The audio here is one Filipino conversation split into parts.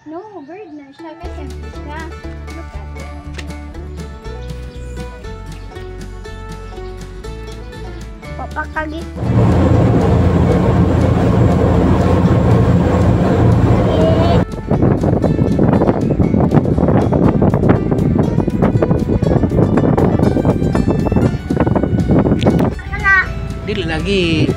No, bird na siya kasi siya. Look at it. Papakagit. Dili lagi.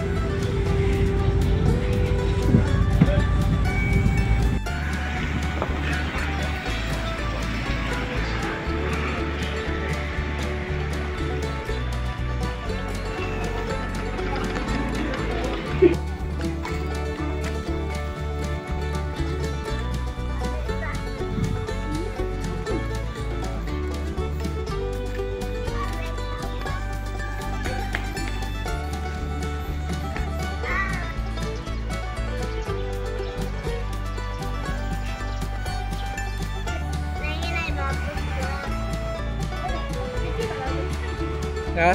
Ha?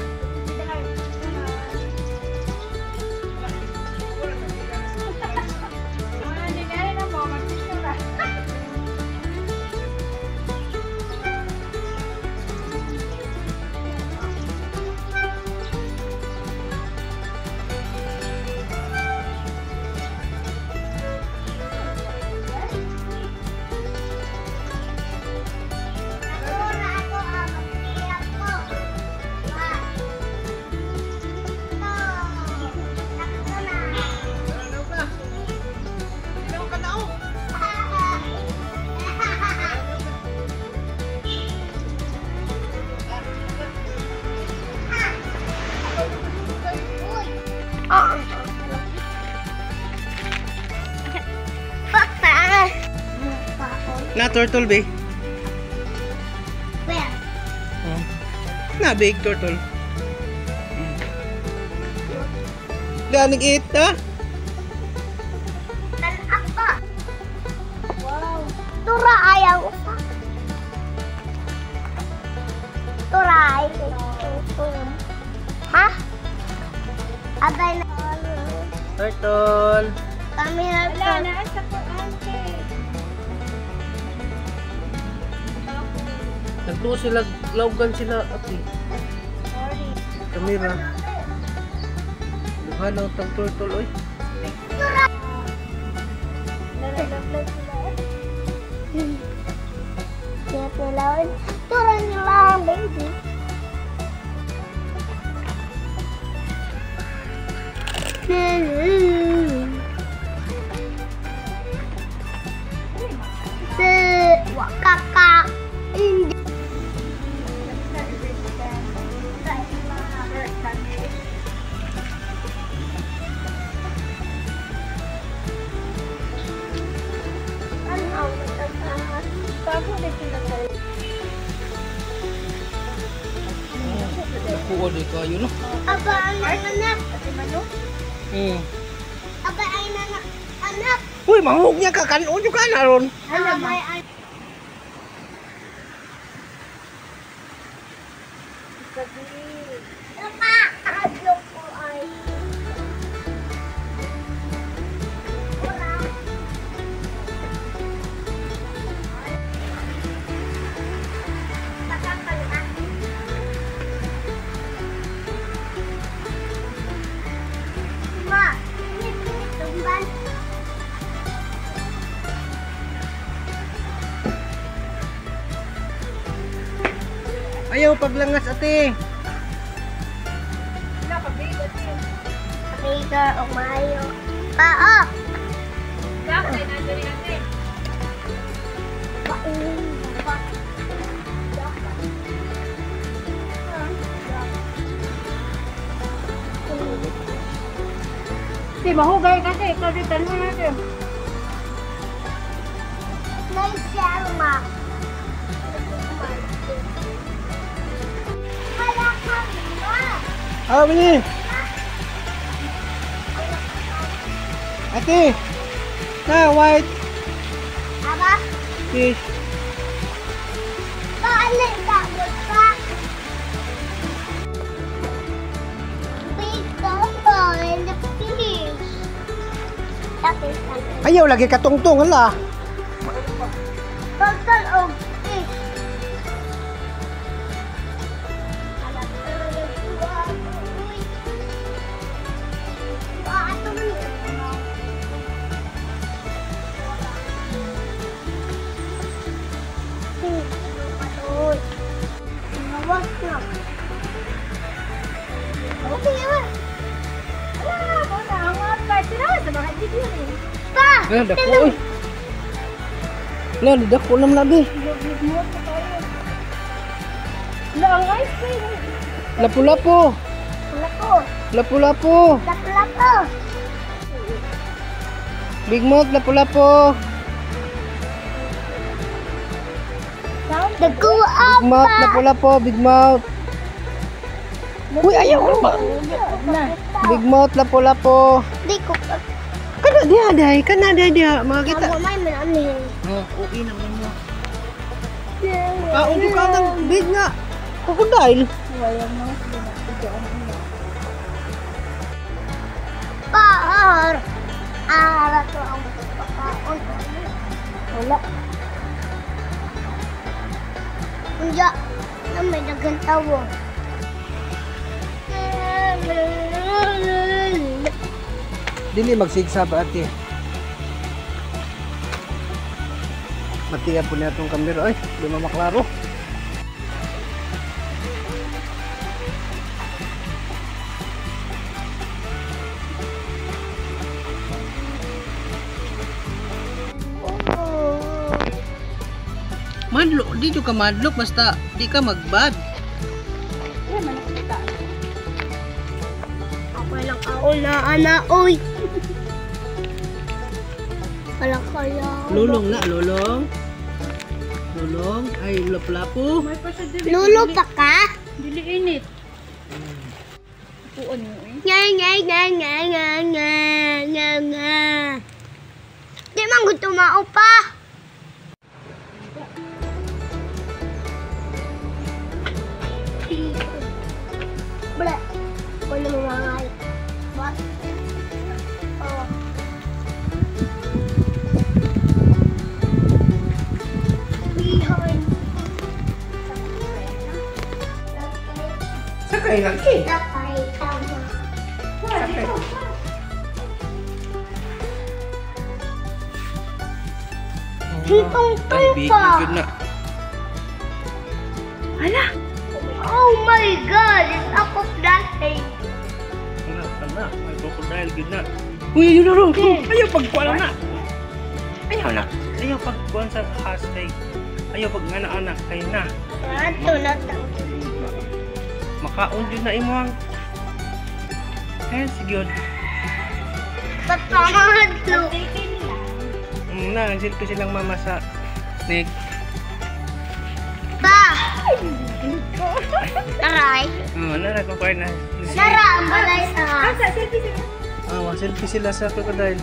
Na turtle be. Where? Oh. Na big turtle. Ganig it ha? Tanak pa. Wow. Tura ayaw. Turay. Ha? Abay na. Turtle. Kami na. Wala na sa kuante. Nagtuo sila, lawgan sila ati. Sorry. Kamera. Luha na utang turtle oy. Tura. Nalaglag sila. Kaya nila. Tura nila, baby. Kakak hindi. Kuha di kayo no. Aba ang anak. Aba ang anak. Uy, manghug niya ka kanon yung ka na ron. Alam may Papa, agyo ko ay. Ma, ini tumban. Ayaw paglangas ate. Amiga, umayo. Pao! Bakit nandiyan ate? Di mahugay kasi, kalitan mo natin. May selma. Wala kami ma. Ah, bini. Ate. Na white Aba, fish. balik ka pa. Big turtle and the fish. That is something. Ayaw lagi katungtong hala. Pa! Ano, dako oy. Lo, dako nam labi. Ang ice cream. Lapu-lapu. Lapo! Lapu-lapu. Lapo! Big Mouth, lapu-lapu. Dago Big Mouth, lapu-lapu, Big Mouth. Uy, ayaw ko ba? Big Mouth, lapu-lapu. Di ko pa. Kana dia day, kana dia mga kita. Ako may mananin. Oh, uwi naman mo. Kaon ka ng big nga. Crocodile. Par! Ara to ang pagkakaon. Wala. Kunja, na may nagantawo. Dili magsigsab ate. Matiya po niya itong kamera. Ay, di maklaro. Madlok, di ka madlok basta di ka magbad. Ako lang kauna-ana, oy! Walang kaya. Lulong na, lulong. Lulong, ay lapu-lapu. May pa siya dili. Lulo pa ka? Dili init. Puon mo eh. Nga, nga, nga, nga, nga, nga, nga, nga. Di man gusto mao pa. Bala. Wala mo mga what? Oh. Bihon. Sakay lagi. Sakay tama. Sakay. Hitong Ay, big tupa. na good na. Hala. Oh my God! It's up of that thing. Wala ka na, may crocodile good na. Uy, yun na rin. Ayaw pagkuha na. Ayaw na. Ayaw pagkuha sa hashtag. Ayaw pag anak-anak kayo na. Ato na to. Makaon yun na imo ang. Eh, sige yun. Tatamad lo. Nagsilpi silang mama sa snake. Pa! Aray. Oo, narakukuha na. Nara, ang balay sa... Selfie sila sa crocodile.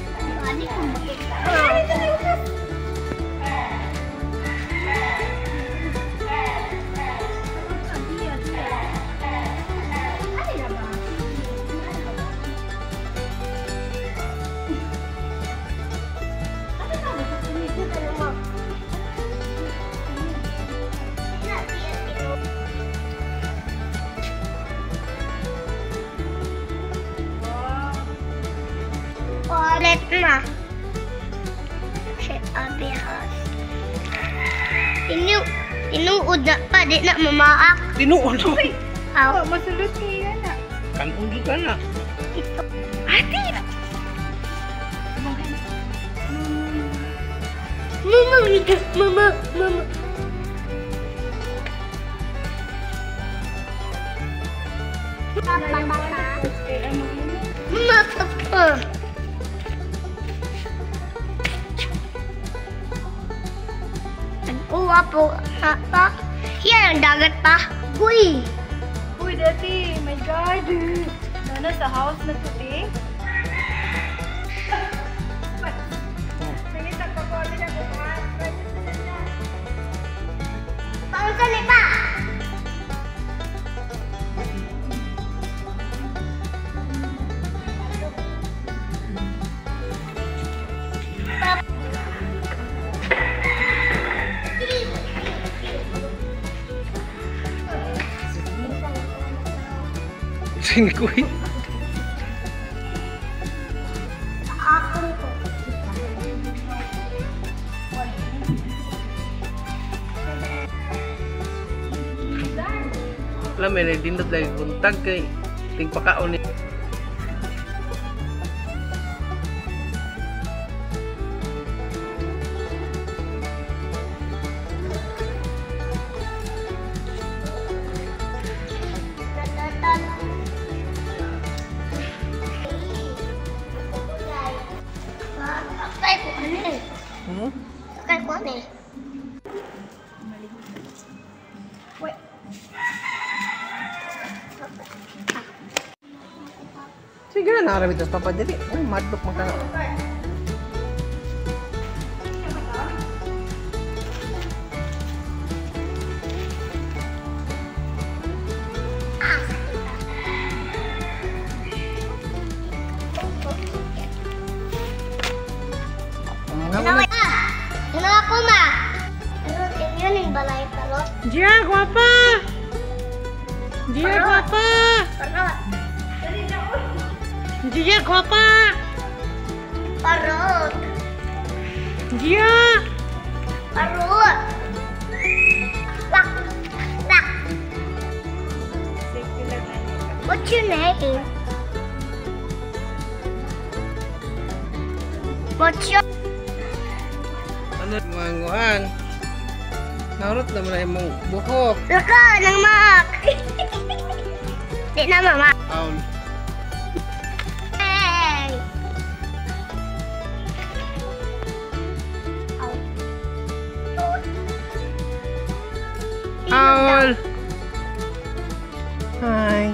Ulit na. Shit, abihas. Inuud na pa, di na mamaak. Tinuon mo. Aw. Masulot kayo na. Kanon ka na. Ate! Mama, mama. Mama, papa. Nagkuha po. Pa. Yan ang dagat pa. Uy! Uy, dati. My God. Nana sa house na tuti. Pausan ni pa! Singkuin. Akong ko. Alam mo, dindot lagi buntag kay ting pakaon ni. eh. Wait. Sige na, nakarami ito papa dili. Ay, madlok mo ka na. Ano ako ma? Ano yun yung balay parot? Gia, guwapa! Gia, guwapa! Parot. Gia, guwapa! Parot. Gia! Parot. Bak. Bak. What's your name? What's your Ano manguan? Naurot naman na imong buhok. Laka ng mak. Di na mama. Aul. Hey. Aul. Hi.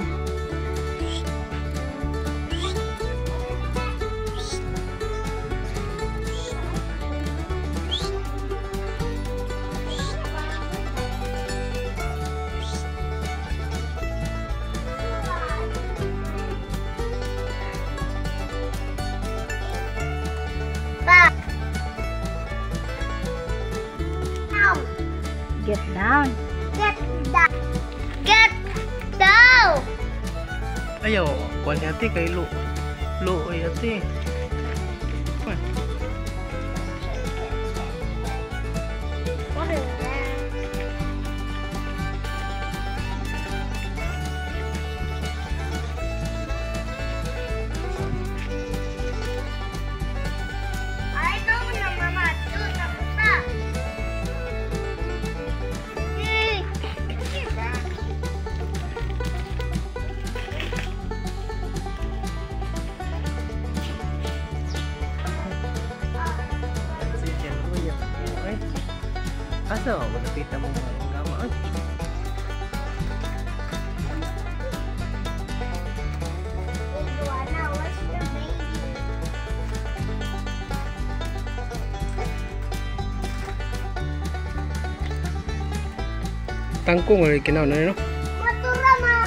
Back. Down. Get down. Get down. Get down. Ayaw, kuan ni ate kay Lu. Lu ay ate. Kuan. What is that? I don't know, Mama. Do tapos na. Yay! Sige, kuya. Ay. Asa mo napita mo mga gama? Ay. Iguana, what's your name? Tangkong rin kinaw na no? Matura, ma.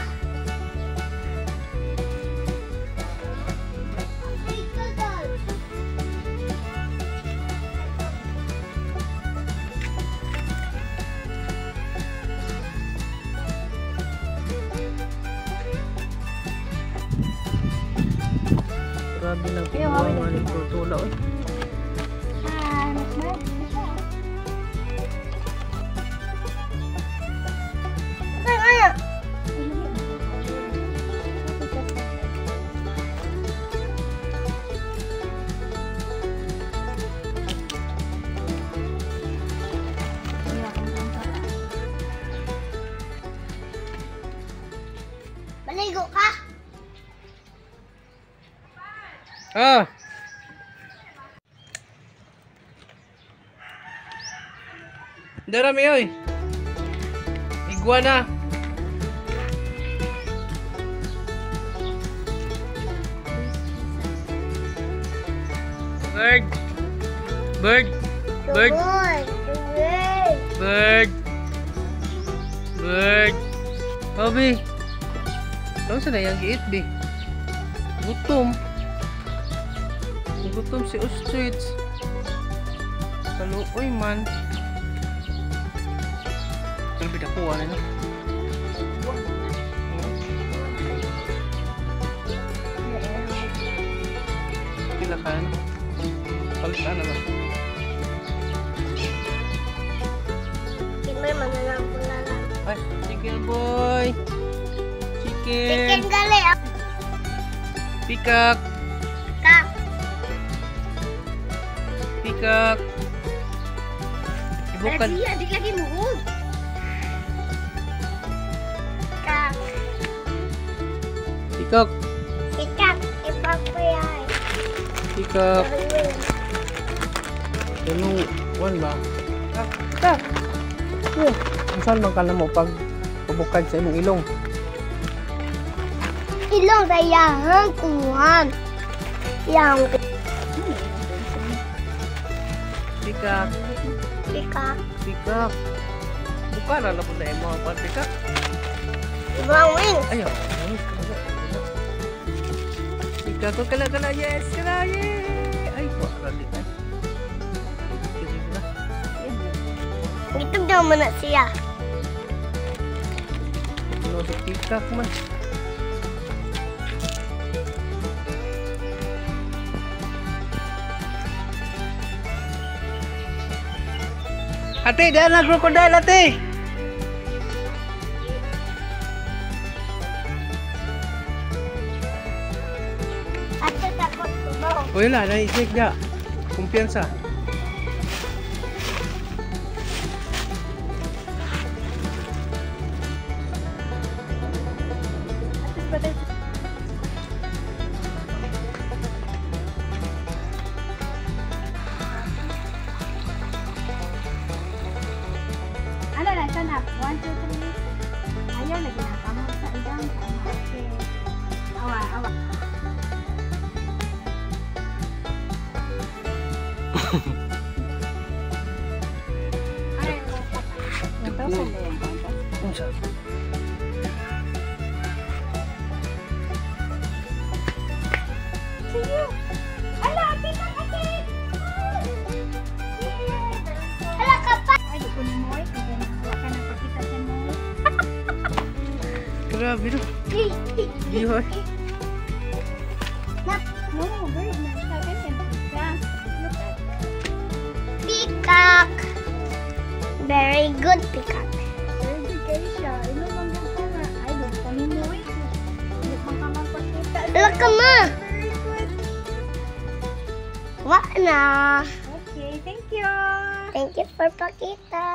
Grabe lang kinuha nga ng tutula eh. Maligo ka? Ah! Darami oy. Iguana. Bird. Bird. Bird. Bird. Bird. Bobby. Ano sa nayang giit, bi? Gutom. Gutom si ostrich. Kaluoy man. Kalbi na kuha na. Kila ka na. Kalita naman. Kimay, manalang pula lang. Ay, chicken boy. Chicken. Chicken gali. Peacock. Kak. Peacock. Ibukan. Adik lagi muhud. Kak. Peacock. Ikat. Ipapayay. Peacock. Anong one ba? Ika. Ang saan man ka na mo pag pabukad sa imong ilong? Ilong sa iyahang kuhan. Yang Pikak. pikak. Pikak. Bukara na po na yung mga pikak. Ibang wing. Ayaw. Pikak ko kala. Yes. Kala. Yay. Ay po. Rali. Itog daw mo na siya. Ano sa pikak man. Ate, dahil na crocodile, ate! Ate, takot ko ba? O yun lang, naisik niya. Kumpiyansa. Ano na, sana? 1, 2, 3. Ayaw, lagi na kamo sa idang. Okay. Awa. Ay, ito sa loob. Unsa? Ala, pitan ate! Hala ka pa! Ay, di ko ni Moy. Kaya nagawa ka ng pakita sa Moy. Grabe no. Bihoy. No, bird na. Sabi ka siya. Look at. Pikak. Very good pikak. Bird kayo siya. Ino bang ka na? Ay, di ko ni Moy. Di ko ka magpakita. Hala ka ma! Very good. Wa na. Okay, thank you. Thank you for pakita.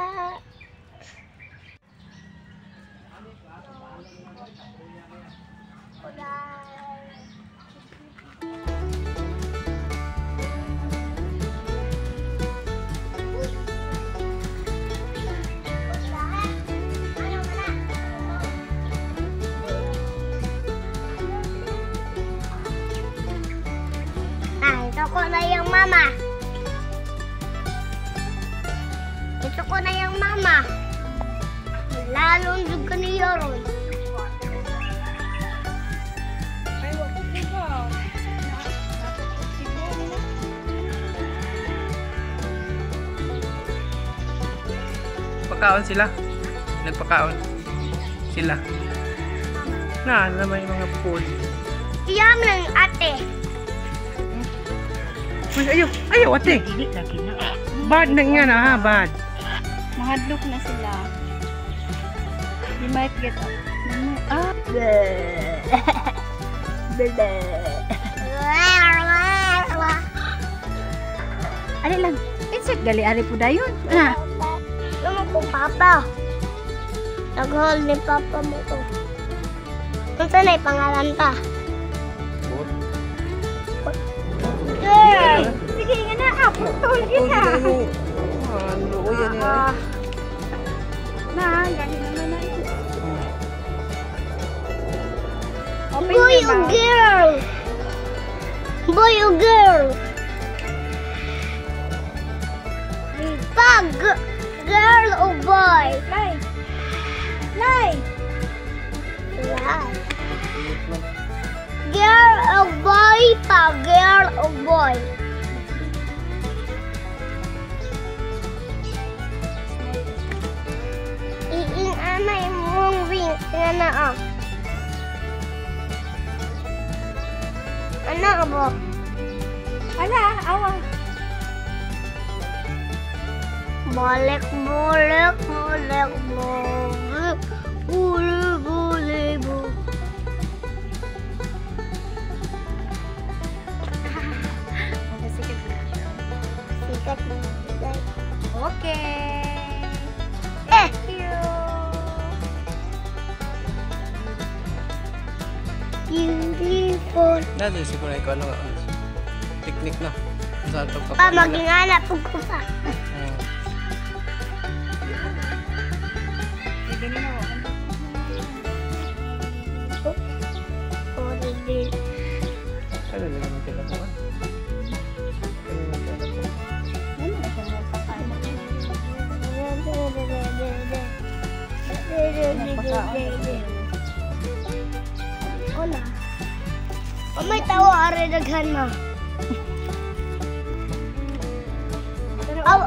Ito ko na yung mama. Ito ko na yung mama. Lalong jug ka ni Yoron. Ay, wag ko sigaw. Pagkaon sila. Nagpakaon. Sila. Na may mga pool. Iyam lang ate. Uy, ayaw ate. Bad na nga na ha, bad. Mahadlok na sila. You might get up. Ah, ali lang. Insert gali ari po dayon. Ah, Naman ko papa. Nag-hold ni papa mo ko. Kung saan ay pangalan ta? girl. Sige nga na. Ah, putol kita. Ano, yan yan. Na, gali naman na yun. Open Boy your or mouth. girl? Boy or girl? Pag girl or boy? Fly. Fly. Fly. Girl or boy? Pag girl or boy? Iing anay mong ring nga na ah. Ano mo? Ala, awa. Bolek, bolek, bolek, bolek, bule, bule, bule. Sikat na. Sikat na. Okay. Eh! Thank you. Beautiful. Dati siguro ikaw ano technique na. Saan ito Pa, maging anak po ko pa. O na. O may tawa, are daghan na. Aw!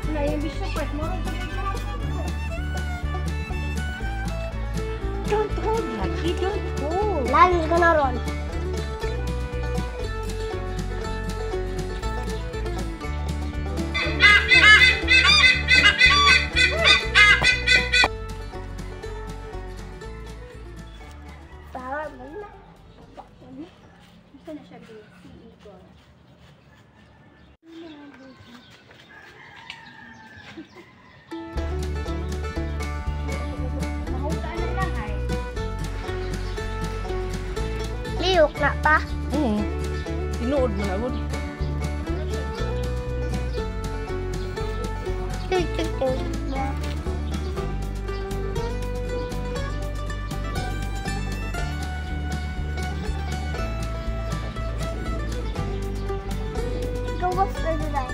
Wala yung bisyo po. Don't hold, Lucky. Don't hold. Lalim ka na ron. Power mo na. Gusto na siya si Igor. Mahugaan na lang ay. Liyok na pa. Oo. Tinuod mo na mo. Gawas na nila.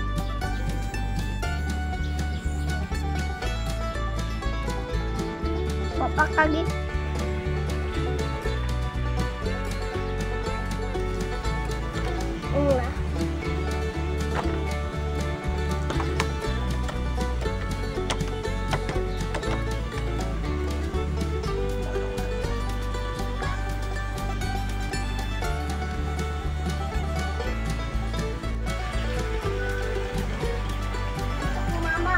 Papakagit. Nga. Mama.